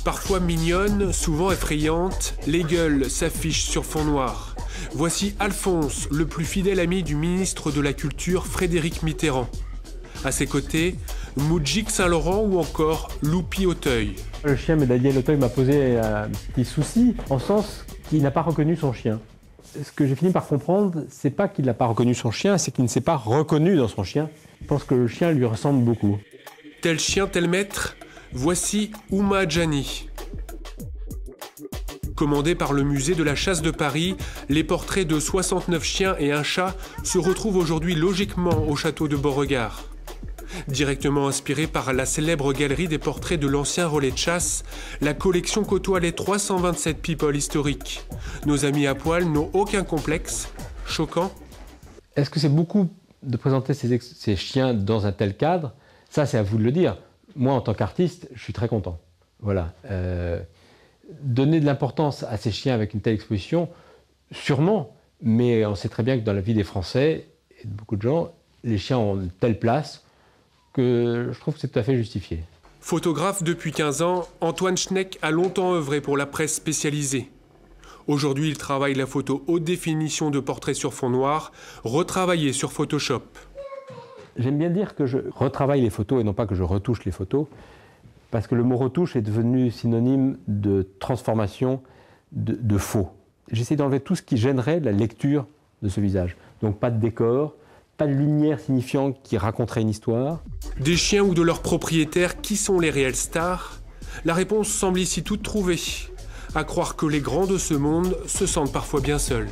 Parfois mignonnes, souvent effrayantes, les gueules s'affichent sur fond noir. Voici Alphonse, le plus fidèle ami du ministre de la Culture Frédéric Mitterrand. À ses côtés, Moudjik Saint-Laurent ou encore Loupi Auteuil. Le chien médaillé Auteuil m'a posé un petit souci, en sens qu'il n'a pas reconnu son chien. Ce que j'ai fini par comprendre, c'est pas qu'il n'a pas reconnu son chien, c'est qu'il ne s'est pas reconnu dans son chien. Je pense que le chien lui ressemble beaucoup. Tel chien, tel maître, voici Ouma Djani. Commandés par le musée de la chasse de Paris, les portraits de 69 chiens et un chat se retrouvent aujourd'hui logiquement au château de Beauregard. Directement inspirée par la célèbre galerie des portraits de l'ancien relais de chasse, la collection côtoie les 327 people historiques. Nos amis à poil n'ont aucun complexe. Choquant. Est-ce que c'est beaucoup de présenter ces chiens dans un tel cadre? Ça, c'est à vous de le dire. Moi, en tant qu'artiste, je suis très content. Voilà. Donner de l'importance à ces chiens avec une telle exposition, sûrement, mais on sait très bien que dans la vie des Français et de beaucoup de gens, les chiens ont une telle place que je trouve que c'est tout à fait justifié. Photographe depuis 15 ans, Antoine Schneck a longtemps œuvré pour la presse spécialisée. Aujourd'hui, il travaille la photo haute définition de portraits sur fond noir, retravaillée sur Photoshop. J'aime bien dire que je retravaille les photos et non pas que je retouche les photos, parce que le mot retouche est devenu synonyme de transformation, de faux. J'essaie d'enlever tout ce qui gênerait la lecture de ce visage. Donc pas de décor, pas de lumière signifiant qui raconterait une histoire. Des chiens ou de leurs propriétaires, qui sont les réelles stars? La réponse semble ici toute trouvée. À croire que les grands de ce monde se sentent parfois bien seuls.